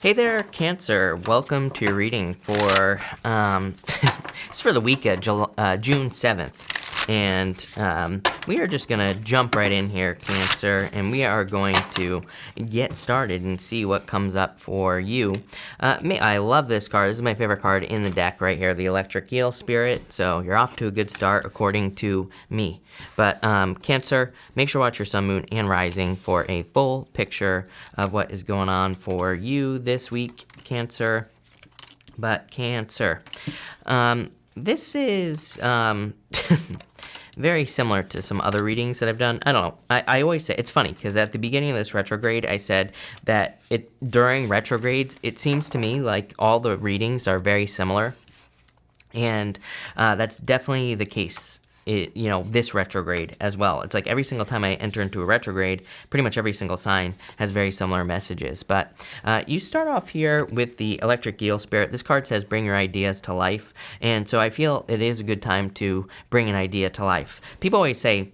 Hey there, Cancer. Welcome to your reading for it's for the week of June 7th. And we are just going to jump right in here, Cancer, and we are going to get started and see what comes up for you. I love this card. This is my favorite card in the deck right here, the Electric Eel Spirit. So you're off to a good start, according to me. But Cancer, make sure to watch your sun, moon, and rising for a full picture of what is going on for you this week, Cancer. But Cancer, this is very similar to some other readings that I've done. I don't know. I always say, it's funny, because at the beginning of this retrograde, I said that during retrogrades, it seems to me like all the readings are very similar. And that's definitely the case. This retrograde as well. It's like every single time I enter into a retrograde, pretty much every single sign has very similar messages. But you start off here with the Electric Eel Spirit. This card says bring your ideas to life. And so I feel it is a good time to bring an idea to life. People always say,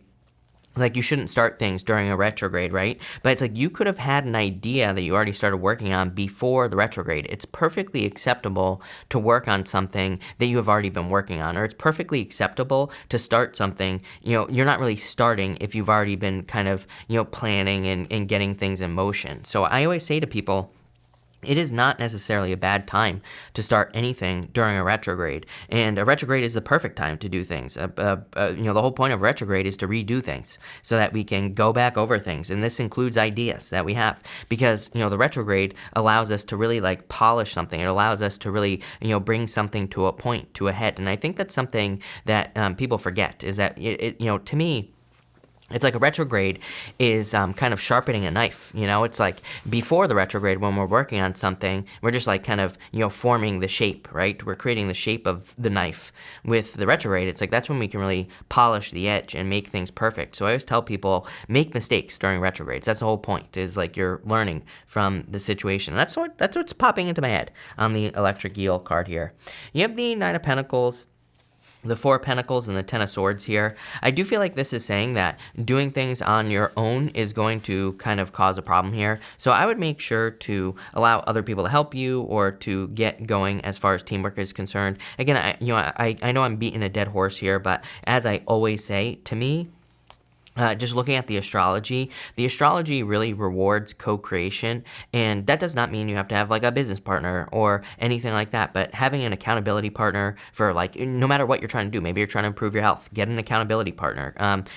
like, you shouldn't start things during a retrograde, right? But it's like you could have had an idea that you already started working on before the retrograde. It's perfectly acceptable to work on something that you have already been working on, or it's perfectly acceptable to start something. You're not really starting if you've already been kind of, planning and getting things in motion. So I always say to people, it is not necessarily a bad time to start anything during a retrograde, and a retrograde is the perfect time to do things. The whole point of retrograde is to redo things so that we can go back over things, and this includes ideas that we have, because the retrograde allows us to really polish something. It allows us to really bring something to a point, to a head, and I think that's something that people forget, is that to me, it's like a retrograde is kind of sharpening a knife. It's like before the retrograde, when we're working on something, we're just forming the shape, right? We're creating the shape of the knife. With the retrograde, it's like that's when we can really polish the edge and make things perfect. So I always tell people, make mistakes during retrogrades. That's the whole point, is like you're learning from the situation. That's what's popping into my head on the Electric Eel card here. You have the Nine of Pentacles, the Four of Pentacles, and the Ten of Swords here. I do feel like this is saying that doing things on your own is going to kind of cause a problem here. So I would make sure to allow other people to help you, or to get going as far as teamwork is concerned. Again, I know I'm beating a dead horse here, but as I always say, to me, just looking at the astrology really rewards co-creation, and that does not mean you have to have a business partner or anything like that, but having an accountability partner for no matter what you're trying to do. Maybe you're trying to improve your health, get an accountability partner.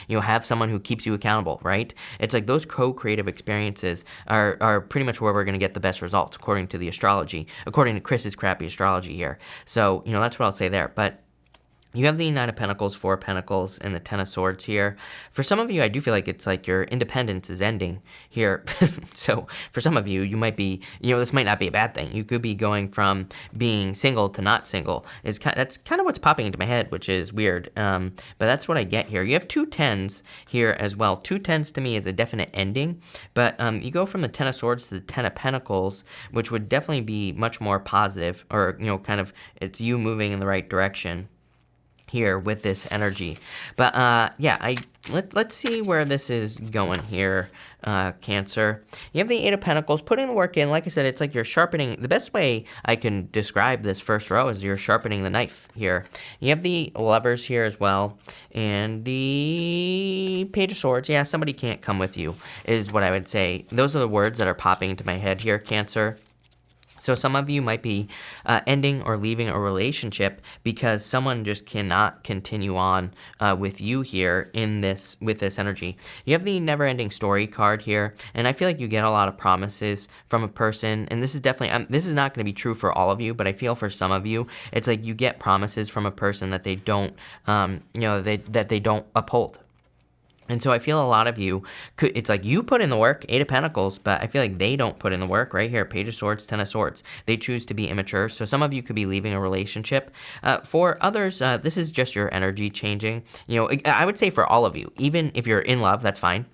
Have someone who keeps you accountable, right? It's like those co-creative experiences are pretty much where we're going to get the best results, according to the astrology, according to Chris's crappy astrology here. So, that's what I'll say there. But you have the Nine of Pentacles, Four of Pentacles, and the Ten of Swords here. For some of you, I do feel like it's like your independence is ending here. So for some of you, you might be, this might not be a bad thing. You could be going from being single to not single. That's kind of what's popping into my head, which is weird. But that's what I get here. You have two tens here as well. Two tens to me is a definite ending. But you go from the Ten of Swords to the Ten of Pentacles, which would definitely be much more positive, or, kind of it's you moving in the right direction here with this energy. But let's see where this is going here, Cancer. You have the Eight of Pentacles, putting the work in. Like I said, it's like you're sharpening. The best way I can describe this first row is you're sharpening the knife here. You have the Lovers here as well, and the Page of Swords. Yeah, somebody can't come with you is what I would say. Those are the words that are popping into my head here, Cancer. So some of you might be ending or leaving a relationship because someone just cannot continue on with you here with this energy. You have the Never-Ending Story card here, and I feel like you get a lot of promises from a person, and this is definitely, this is not going to be true for all of you, but I feel for some of you, it's like you get promises from a person that they don't, that they don't uphold. And so I feel a lot of you, it's like you put in the work, Eight of Pentacles, but I feel like they don't put in the work right here, Page of Swords, Ten of Swords. They choose to be immature. So some of you could be leaving a relationship. For others, this is just your energy changing. I would say for all of you, even if you're in love, that's fine.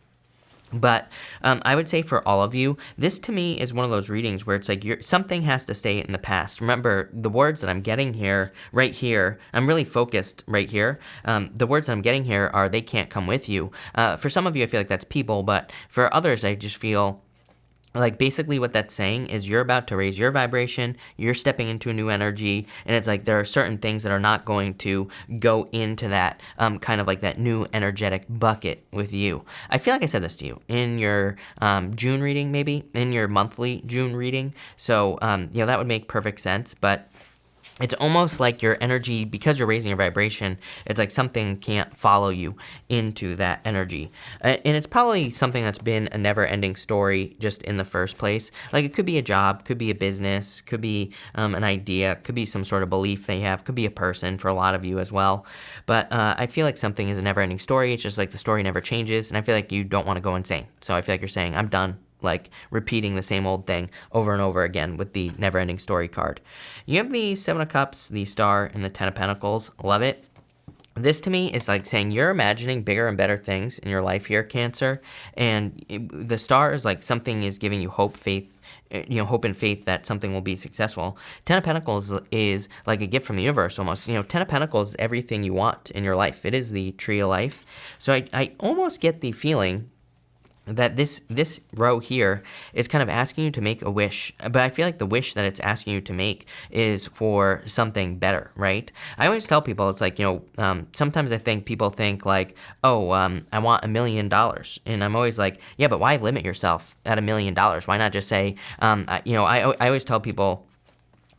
But I would say for all of you, this to me is one of those readings where it's like something has to stay in the past. Remember, the words that I'm getting here, right here, I'm really focused right here. The words that I'm getting here are they can't come with you. For some of you, I feel like that's people, but for others, I just feel Like basically what that's saying is you're about to raise your vibration, you're stepping into a new energy, and it's like there are certain things that are not going to go into that kind of like that new energetic bucket with you. I feel like I said this to you in your June reading, maybe in your monthly June reading. So that would make perfect sense, but it's almost like your energy, because you're raising your vibration, it's like something can't follow you into that energy. And it's probably something that's been a never-ending story just in the first place. Like it could be a job, could be a business, could be an idea, could be some sort of belief they have, could be a person for a lot of you as well. But I feel like something is a never-ending story. It's just like the story never changes, and I feel like you don't want to go insane. So I feel like you're saying, I'm done. Like repeating the same old thing over and over again with the never-ending story card. You have the Seven of Cups, the Star, and the Ten of Pentacles. Love it. This to me is like saying you're imagining bigger and better things in your life here, Cancer. And the Star is like something is giving you hope, faith, hope and faith that something will be successful. Ten of Pentacles is like a gift from the universe almost. Ten of Pentacles is everything you want in your life. It is the tree of life. So I almost get the feeling that this row here is kind of asking you to make a wish, but I feel like the wish that it's asking you to make is for something better, right? I always tell people, it's like, sometimes I think people think like, oh, I want $1 million. And I'm always like, yeah, but why limit yourself at $1 million? Why not just say, I always tell people,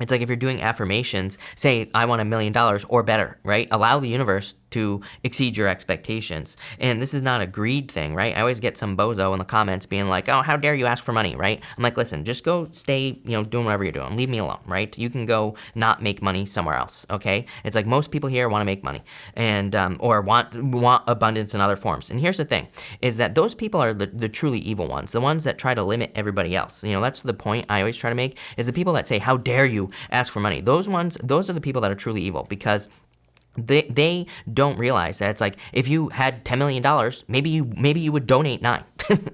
it's like if you're doing affirmations, say, I want $1 million or better, right? Allow the universe to exceed your expectations. And this is not a greed thing, right? I always get some bozo in the comments being like, oh, how dare you ask for money, right? I'm like, listen, just go stay, doing whatever you're doing. Leave me alone, right? You can go not make money somewhere else, okay? It's like most people here want to make money and or want abundance in other forms. And here's the thing, is that those people are the truly evil ones, the ones that try to limit everybody else. That's the point I always try to make, is the people that say, how dare you ask for money? Those are the people that are truly evil, because they don't realize that it's like if you had $10 million, maybe you would donate 9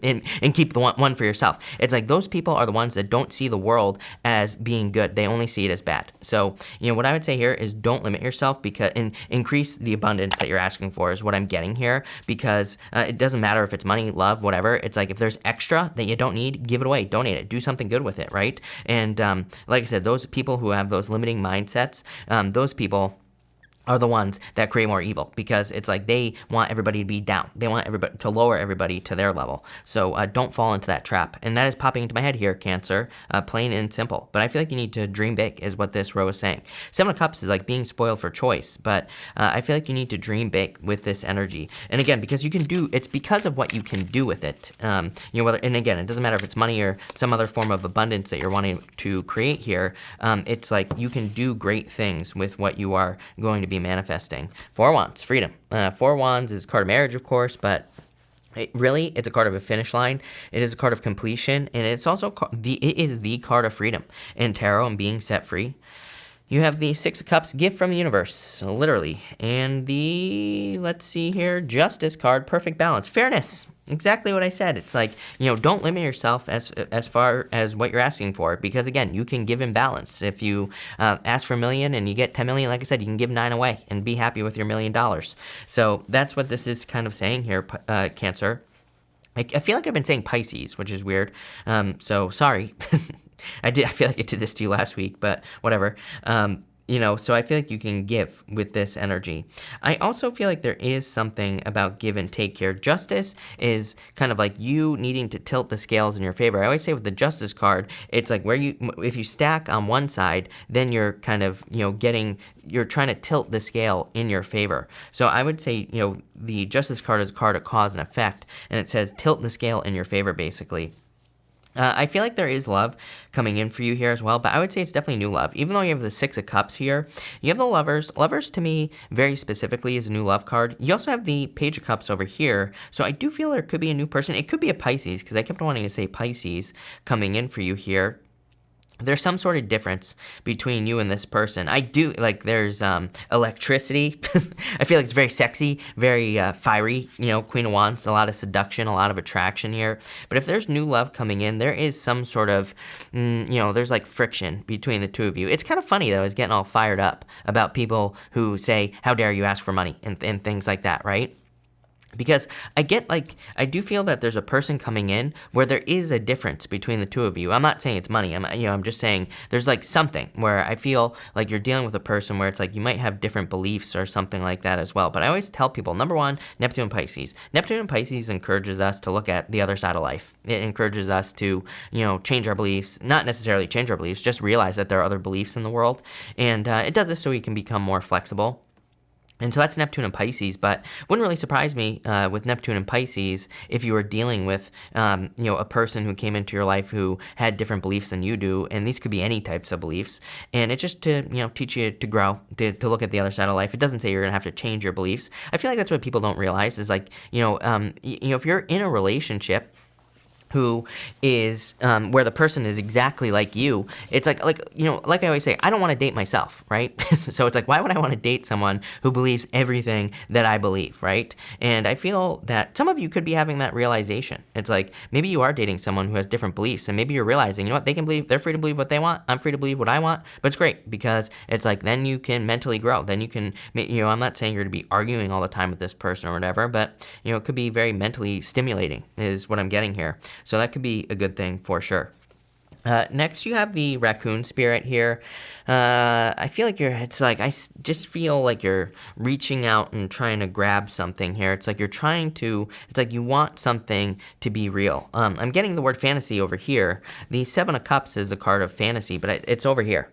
and keep the one for yourself. It's like those people are the ones that don't see the world as being good. They only see it as bad. So, what I would say here is don't limit yourself, because and increase the abundance that you're asking for is what I'm getting here, because it doesn't matter if it's money, love, whatever. It's like if there's extra that you don't need, give it away, donate it, do something good with it, right? And like I said, those people who have those limiting mindsets, those people are the ones that create more evil, because it's like they want everybody to be down. They want everybody to lower everybody to their level. So don't fall into that trap. And that is popping into my head here, Cancer, plain and simple. But I feel like you need to dream big is what this row is saying. Seven of Cups is like being spoiled for choice, but I feel like you need to dream big with this energy. And again, because it's because of what you can do with it. And again, it doesn't matter if it's money or some other form of abundance that you're wanting to create here. It's like you can do great things with what you are going to be manifesting. Four Wands, freedom. Four Wands is a card of marriage, of course, but it's a card of a finish line. It is a card of completion, and it's also it is the card of freedom in tarot and being set free. You have the Six of Cups, gift from the universe, literally, and the, let's see here, Justice card, perfect balance, fairness. Exactly what I said. It's like, don't limit yourself as far as what you're asking for, because again, you can give in balance. If you ask for $1 million and you get 10 million, like I said, you can give 9 away and be happy with your $1 million. So that's what this is kind of saying here, Cancer. I feel like I've been saying Pisces, which is weird. So sorry. I feel like I did this to you last week, but whatever. So I feel like you can give with this energy. I also feel like there is something about give and take here. Justice is kind of like you needing to tilt the scales in your favor. I always say with the Justice card, it's like if you stack on one side, then you're kind of, you're trying to tilt the scale in your favor. So I would say, the Justice card is a card of cause and effect, and it says tilt the scale in your favor, basically. I feel like there is love coming in for you here as well, but I would say it's definitely new love. Even though you have the Six of Cups here, you have the Lovers. Lovers, to me, very specifically, is a new love card. You also have the Page of Cups over here, so I do feel there could be a new person. It could be a Pisces, because I kept wanting to say Pisces coming in for you here. There's some sort of difference between you and this person. I do, like, there's electricity. I feel like it's very sexy, very fiery, Queen of Wands, a lot of seduction, a lot of attraction here. But if there's new love coming in, there is some sort of, there's like friction between the two of you. It's kind of funny, though, I was getting all fired up about people who say, how dare you ask for money, and things like that, right? Because I do feel that there's a person coming in where there is a difference between the two of you. I'm not saying it's money. I'm just saying there's like something where I feel like you're dealing with a person where it's like you might have different beliefs or something like that as well. But I always tell people, number one, Neptune and Pisces. Neptune and Pisces encourages us to look at the other side of life. It encourages us to, change our beliefs, not necessarily change our beliefs, just realize that there are other beliefs in the world. And it does this so we can become more flexible. And so that's Neptune and Pisces, but wouldn't really surprise me with Neptune and Pisces if you were dealing with, a person who came into your life who had different beliefs than you do, and these could be any types of beliefs. And it's just to, teach you to grow, to look at the other side of life. It doesn't say you're gonna have to change your beliefs. I feel like that's what people don't realize is like, if you're in a relationship who is where the person is exactly like you, it's like I always say, I don't want to date myself, right? So it's like, why would I want to date someone who believes everything that I believe, right? And I feel that some of you could be having that realization. It's like, maybe you are dating someone who has different beliefs, and maybe you're realizing, they can believe, they're free to believe what they want, I'm free to believe what I want, but it's great, because it's like, then you can mentally grow, then you can, I'm not saying you're to be arguing all the time with this person or whatever, but, it could be very mentally stimulating, is what I'm getting here. So that could be a good thing for sure. Next, you have the raccoon spirit here. I feel like I just feel like you're reaching out and trying to grab something here. It's like you want something to be real. I'm getting the word fantasy over here. The Seven of Cups is a card of fantasy, but it's over here.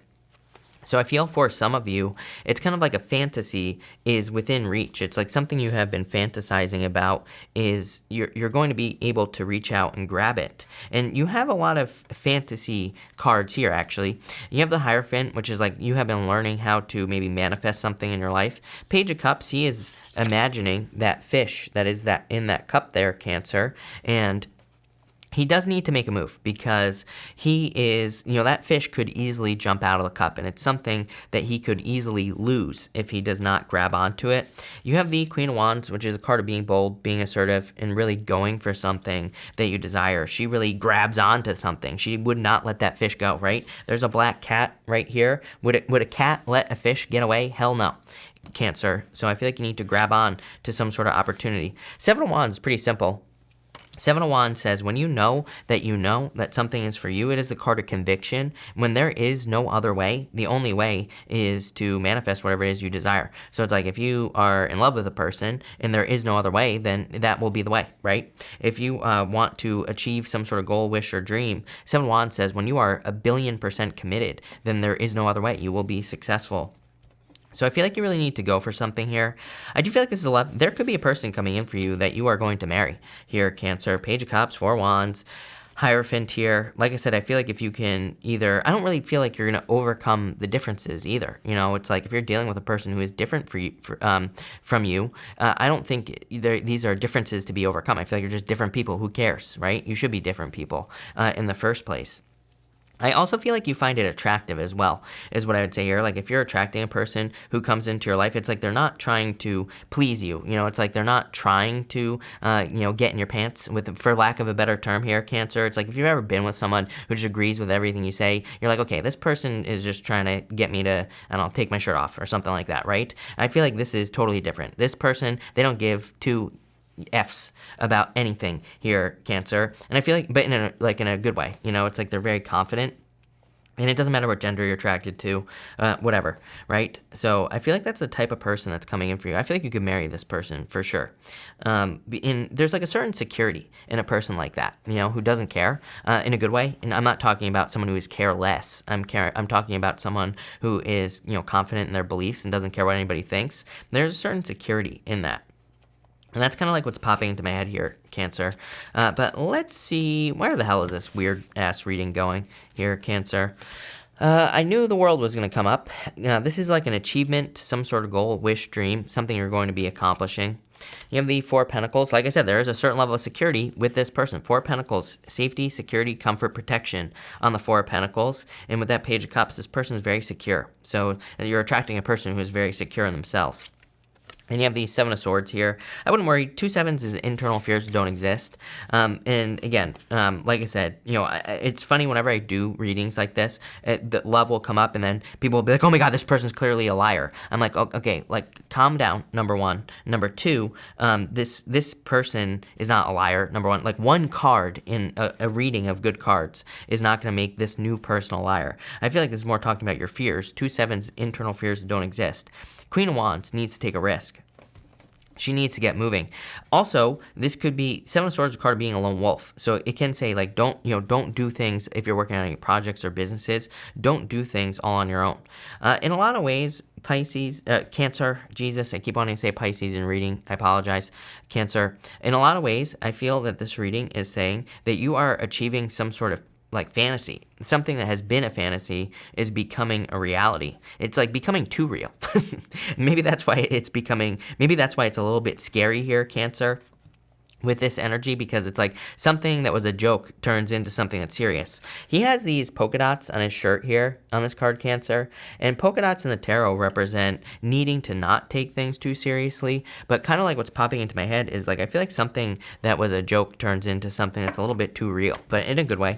So I feel for some of you, it's kind of like a fantasy is within reach. It's like something you have been fantasizing about is you're going to be able to reach out and grab it. And you have a lot of fantasy cards here, actually. You have the Hierophant, which is like you have been learning how to maybe manifest something in your life. Page of Cups, he is imagining that fish that is that in that cup there, Cancer, and he does need to make a move because he is, that fish could easily jump out of the cup, and it's something that he could easily lose if he does not grab onto it. You have the Queen of Wands, which is a card of being bold, being assertive, and really going for something that you desire. She really grabs onto something. She would not let that fish go, right? There's a black cat right here. Would a cat let a fish get away? Hell no. Cancer. So I feel like you need to grab on to some sort of opportunity. Seven of Wands is pretty simple. Seven of Wands says when you know that something is for you, it is a card of conviction. When there is no other way, the only way is to manifest whatever it is you desire. So it's like if you are in love with a person and there is no other way, then that will be the way, right? If you want to achieve some sort of goal, wish, or dream, Seven of Wands says when you are 1,000,000,000% committed, then there is no other way. You will be successful. So I feel like you really need to go for something here. I do feel like this is there could be a person coming in for you that you are going to marry here, Cancer. Page of Cups, Four of Wands, Hierophant here. Like I said, I feel like if you can I don't really feel like you're going to overcome the differences either. It's like if you're dealing with a person who is different from you, I don't think these are differences to be overcome. I feel like you're just different people. Who cares, right? You should be different people in the first place. I also feel like you find it attractive as well, is what I would say here. Like if you're attracting a person who comes into your life, it's like they're not trying to please you. It's like they're not trying to, get in your pants, for lack of a better term here, Cancer. It's like if you've ever been with someone who just agrees with everything you say, you're like, okay, this person is just trying to get me to, take my shirt off or something like that, right? I feel like this is totally different. This person, they don't give two F's about anything here, Cancer. And I feel like, but in a good way, it's like they're very confident. And it doesn't matter what gender you're attracted to, whatever, right? So I feel like that's the type of person that's coming in for you. I feel like you could marry this person for sure. There's like a certain security in a person like that, who doesn't care in a good way. And I'm not talking about someone who is careless. I'm talking about someone who is, confident in their beliefs and doesn't care what anybody thinks. There's a certain security in that. And that's kind of like what's popping into my head here, Cancer. But let's see, where the hell is this weird-ass reading going here, Cancer? I knew the world was going to come up. This is like an achievement, some sort of goal, wish, dream, something you're going to be accomplishing. You have the Four of Pentacles. Like I said, there is a certain level of security with this person. Four of Pentacles, safety, security, comfort, protection on the Four of Pentacles. And with that Page of Cups, this person is very secure. So you're attracting a person who is very secure in themselves. And you have the Seven of Swords here. I wouldn't worry. 2 sevens is internal fears don't exist. And again, like I said, it's funny whenever I do readings like this, the love will come up and then people will be like, oh my God, this person's clearly a liar. I'm like, okay, like calm down, number one. Number two, this person is not a liar, number one. Like one card in a reading of good cards is not going to make this new person a liar. I feel like this is more talking about your fears. 2 sevens, internal fears don't exist. Queen of Wands needs to take a risk. She needs to get moving. Also, this could be Seven of Swords card being a lone wolf. So it can say like, don't do things if you're working on any projects or businesses. Don't do things all on your own. In a lot of ways, Pisces, Cancer, Jesus, I keep wanting to say Pisces in reading. I apologize. Cancer. In a lot of ways, I feel that this reading is saying that you are achieving some sort of like fantasy. Something that has been a fantasy is becoming a reality. It's like becoming too real. Maybe that's why it's a little bit scary here, Cancer, with this energy, because it's like something that was a joke turns into something that's serious. He has these polka dots on his shirt here on this card, Cancer, and polka dots in the tarot represent needing to not take things too seriously, but kind of like what's popping into my head is like, I feel like something that was a joke turns into something that's a little bit too real, but in a good way.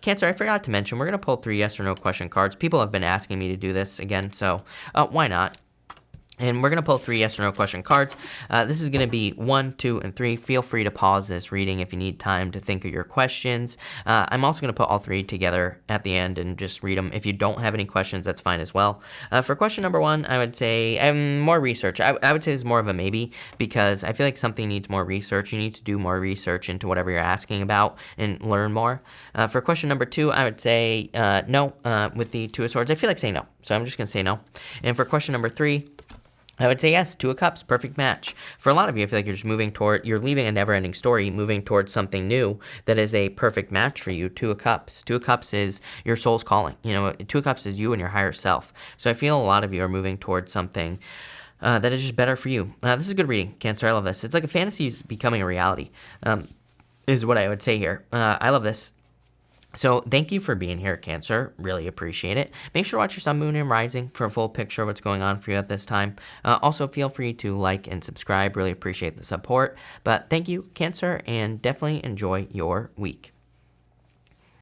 Cancer, I forgot to mention, we're going to pull 3 yes or no question cards. People have been asking me to do this again, so why not? And we're going to pull 3 yes or no question cards. This is going to be 1, 2, and 3. Feel free to pause this reading if you need time to think of your questions. I'm also going to put all 3 together at the end and just read them. If you don't have any questions, that's fine as well. For question number 1, I would say more research. I would say it's more of a maybe, because I feel like something needs more research. You need to do more research into whatever you're asking about and learn more. For question number 2, I would say no with the 2 of Swords. I feel like saying no, so I'm just going to say no. And for question number 3, I would say yes, 2 of Cups, perfect match. For a lot of you, I feel like you're leaving a never-ending story, moving towards something new that is a perfect match for you. 2 of Cups. 2 of Cups is your soul's calling. 2 of Cups is you and your higher self. So I feel a lot of you are moving towards something that is just better for you. This is a good reading, Cancer. I love this. It's like a fantasy is becoming a reality, is what I would say here. I love this. So thank you for being here, Cancer. Really appreciate it. Make sure to watch your sun, moon, and rising for a full picture of what's going on for you at this time. Also, feel free to like and subscribe. Really appreciate the support. But thank you, Cancer, and definitely enjoy your week.